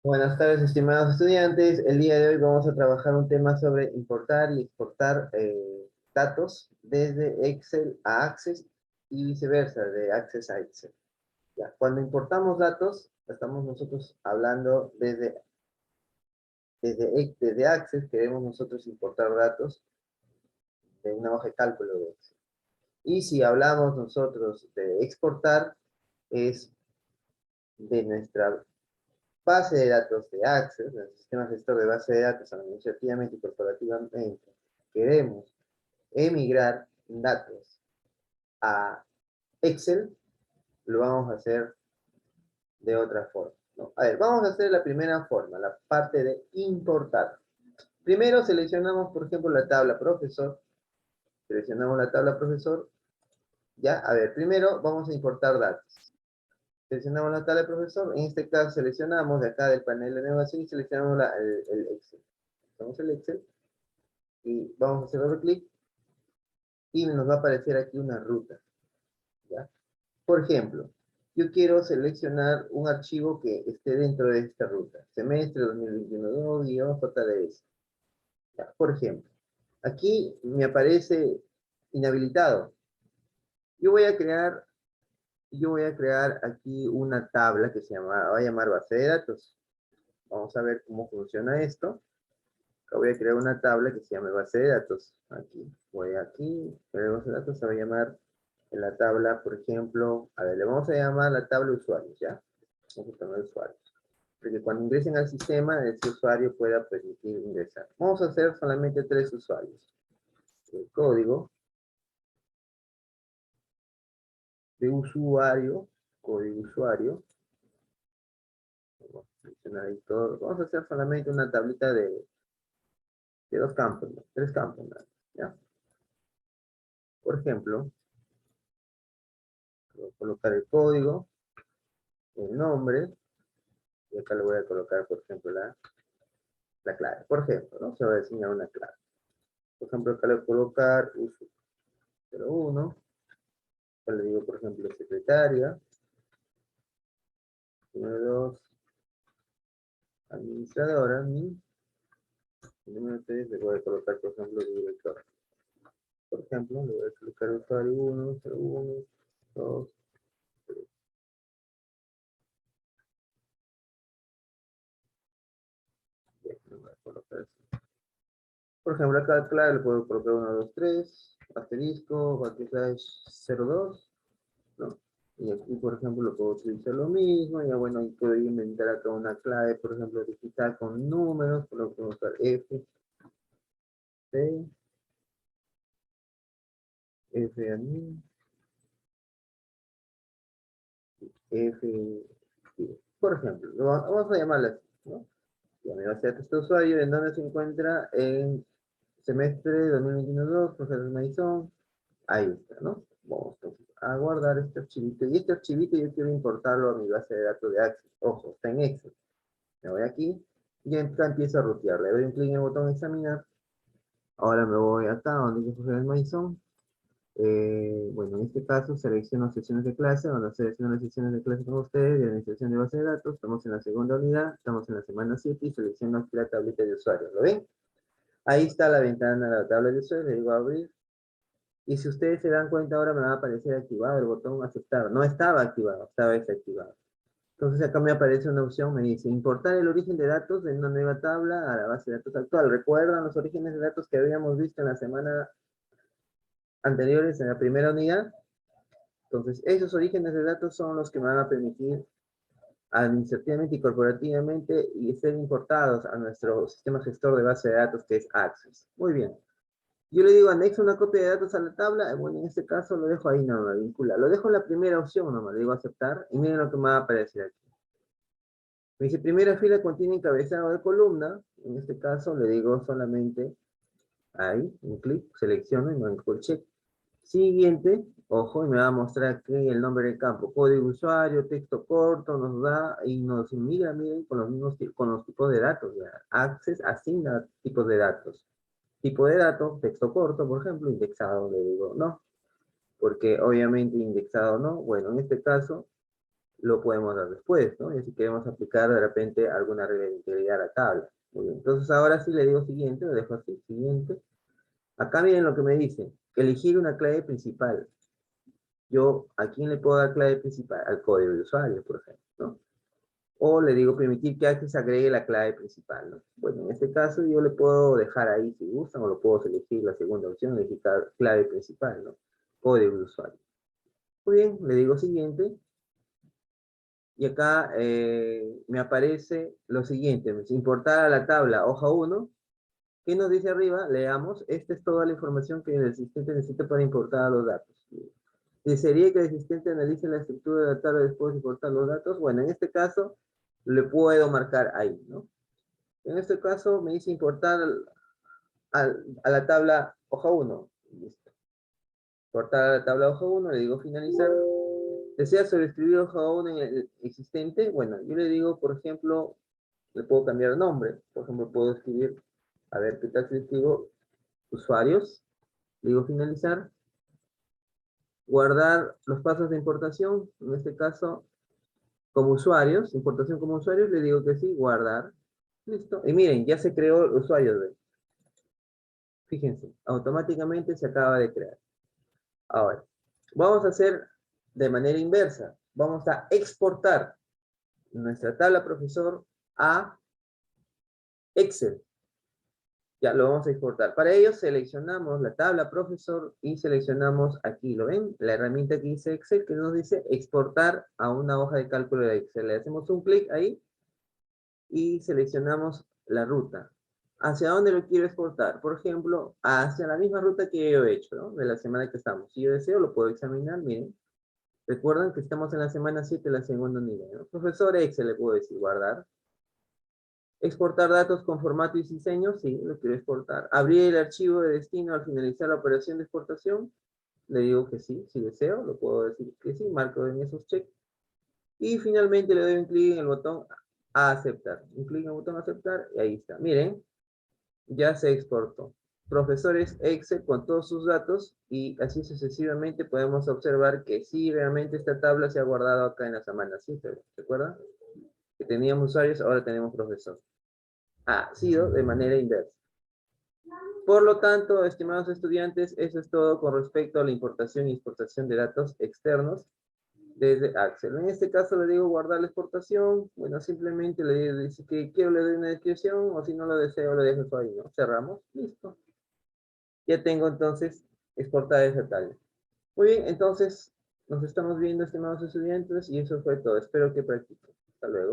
Buenas tardes, estimados estudiantes. El día de hoy vamos a trabajar un tema sobre importar y exportar datos desde Excel a Access y viceversa, de Access a Excel. Ya, cuando importamos datos, estamos nosotros hablando desde Access, queremos nosotros importar datos de una hoja de cálculo de Excel. Y si hablamos nosotros de exportar, es de nuestra base de datos de Access, el sistema gestor de base de datos administrativamente y corporativamente, queremos emigrar datos a Excel, lo vamos a hacer de otra forma, ¿no? A ver, vamos a hacer la primera forma, la parte de importar. Primero seleccionamos, por ejemplo, la tabla profesor. Seleccionamos la tabla profesor. Ya, a ver, primero vamos a importar datos. Seleccionamos la tabla de profesor, en este caso seleccionamos de acá del panel de navegación y seleccionamos el Excel. Vamos al Excel y vamos a hacer doble clic y nos va a aparecer aquí una ruta, ¿ya? Por ejemplo, yo quiero seleccionar un archivo que esté dentro de esta ruta, semestre 2021-JDS. ¿Ya? Por ejemplo, aquí me aparece inhabilitado. Yo voy a crear, yo voy a crear aquí una tabla que va a llamar base de datos. Vamos a ver cómo funciona esto. Acá voy a crear una tabla que se llama base de datos. Aquí, crear base de datos, se va a llamar en la tabla, por ejemplo, a ver, le vamos a llamar la tabla usuarios, ¿ya? Vamos a poner usuarios. Porque cuando ingresen al sistema, ese usuario pueda permitir ingresar. Vamos a hacer solamente 3 usuarios. El código de usuario, código usuario. Vamos a seleccionar ahí todo. Vamos a hacer solamente una tablita de 2 campos, ¿no? 3 campos, ¿no? ¿Ya? Por ejemplo, voy a colocar el código, el nombre, y acá le voy a colocar, por ejemplo, la clave. Por ejemplo, ¿no? Se va a designar una clave. Por ejemplo, acá le voy a colocar uso 01. Acá le digo, por ejemplo, secretaria. Número 2, administradora. Número 3, le voy a colocar, por ejemplo, director. Por ejemplo, le voy a colocar usuario 1, 01, 2, 3. Bien, le voy a colocar así. Por ejemplo, acá la clave le puedo colocar 1, 2, 3, asterisco, backslash 02, ¿no? Y aquí, por ejemplo, lo puedo utilizar lo mismo. Ya bueno, ahí puedo inventar acá una clave, por ejemplo, digital con números. Puedo colocar F, C, F admin, F, sí. Por ejemplo, vamos a llamarla así, ¿no? Ya me va a ser este usuario, en donde se encuentra en semestre 2021-2, profesor Maison. Ahí está, ¿no? Vamos entonces a guardar este archivito. Y este archivito yo quiero importarlo a mi base de datos de Access. Ojo, está en Excel. Me voy aquí y acá empiezo a rutear. Le doy un clic en el botón examinar. Ahora me voy acá donde dice profesor Maison. Bueno, en este caso selecciono sesiones de clase, donde selecciono las sesiones de clase con ustedes, de administración de base de datos. Estamos en la segunda unidad, estamos en la semana 7 y selecciono aquí la tablita de usuarios. ¿Lo ven? Ahí está la ventana de la tabla de usuarios, le digo abrir. Y si ustedes se dan cuenta, ahora me va a aparecer activado el botón aceptar. No estaba activado, estaba desactivado. Entonces acá me aparece una opción, me dice importar el origen de datos en una nueva tabla a la base de datos actual. ¿Recuerdan los orígenes de datos que habíamos visto en la semana anteriores, en la primera unidad? Entonces, esos orígenes de datos son los que me van a permitir administrativamente y corporativamente y ser importados a nuestro sistema gestor de base de datos que es Access. Muy bien. Yo le digo anexo una copia de datos a la tabla. Bueno, en este caso lo dejo ahí nomás, vincula. Lo dejo en la primera opción nomás, le digo aceptar y miren lo que me va a aparecer aquí. Me dice primera fila contiene encabezado de columna. En este caso le digo solamente ahí, un clic, selecciono y marco el check. Siguiente, ojo, y me va a mostrar aquí el nombre del campo, código usuario, texto corto, nos da y nos migra, miren, con los mismos con los tipos de datos. Ya. Access asigna tipos de datos. Tipo de datos, texto corto, por ejemplo, indexado, le digo no, porque obviamente indexado no. Bueno, en este caso, lo podemos dar después, ¿no? Y si queremos aplicar de repente alguna regla de integridad a la tabla. Muy bien, entonces ahora sí le digo siguiente, lo dejo así, siguiente. Acá miren lo que me dice, elegir una clave principal. Yo, ¿a quién le puedo dar clave principal? Al código de usuario, por ejemplo, ¿no? O le digo permitir que Access agregue la clave principal, ¿no? Bueno, en este caso yo le puedo dejar ahí si gustan, o lo puedo elegir la segunda opción, elegir clave principal, ¿no? Código de usuario. Muy bien, le digo siguiente. Y acá me aparece lo siguiente, importar a la tabla hoja 1. ¿Qué nos dice arriba? Leamos. Esta es toda la información que el asistente necesita para importar los datos. ¿Desearía que el asistente analice la estructura de la tabla después de importar los datos? Bueno, en este caso, le puedo marcar ahí, ¿no? En este caso, me dice importar a la tabla hoja 1. Listo. Importar a la tabla hoja 1, le digo finalizar. ¿Desea sobreescribir hoja 1 en el existente? Bueno, yo le digo, por ejemplo, le puedo cambiar el nombre. Por ejemplo, puedo escribir, a ver, ¿qué tal si escribo usuarios? Le digo finalizar. Guardar los pasos de importación, en este caso, como usuarios, importación como usuarios, le digo que sí, guardar. Listo. Y miren, ya se creó el usuario. Fíjense, automáticamente se acaba de crear. Ahora, vamos a hacer de manera inversa. Vamos a exportar nuestra tabla profesor a Excel. Ya lo vamos a exportar. Para ello seleccionamos la tabla profesor y seleccionamos aquí, ¿lo ven? La herramienta que dice Excel que nos dice exportar a una hoja de cálculo de Excel. Le hacemos un clic ahí y seleccionamos la ruta. ¿Hacia dónde lo quiero exportar? Por ejemplo, hacia la misma ruta que yo he hecho, ¿no? De la semana que estamos. Si yo deseo, lo puedo examinar, miren. Recuerden que estamos en la semana 7 de la segunda unidad, ¿no? Profesor Excel, le puedo decir guardar. Exportar datos con formato y diseño, sí, lo quiero exportar. Abrir el archivo de destino al finalizar la operación de exportación, le digo que sí, si deseo, lo puedo decir que sí, marco en esos checks. Y finalmente le doy un clic en el botón a aceptar. Un clic en el botón aceptar y ahí está. Miren, ya se exportó. Profesores Excel con todos sus datos y así sucesivamente podemos observar que sí, realmente esta tabla se ha guardado acá en la semana 7, ¿se acuerdan? Que teníamos usuarios, ahora tenemos profesor. Ha sido de manera inversa. Por lo tanto, estimados estudiantes, eso es todo con respecto a la importación y exportación de datos externos desde Accel. En este caso le digo guardar la exportación. Bueno, simplemente le dice que quiero, le doy una descripción, o si no lo deseo, lo dejo ahí, ¿no? Cerramos, listo. Ya tengo entonces exportada esa tabla. Muy bien, entonces nos estamos viendo, estimados estudiantes, y eso fue todo. Espero que practiquen. Hasta luego.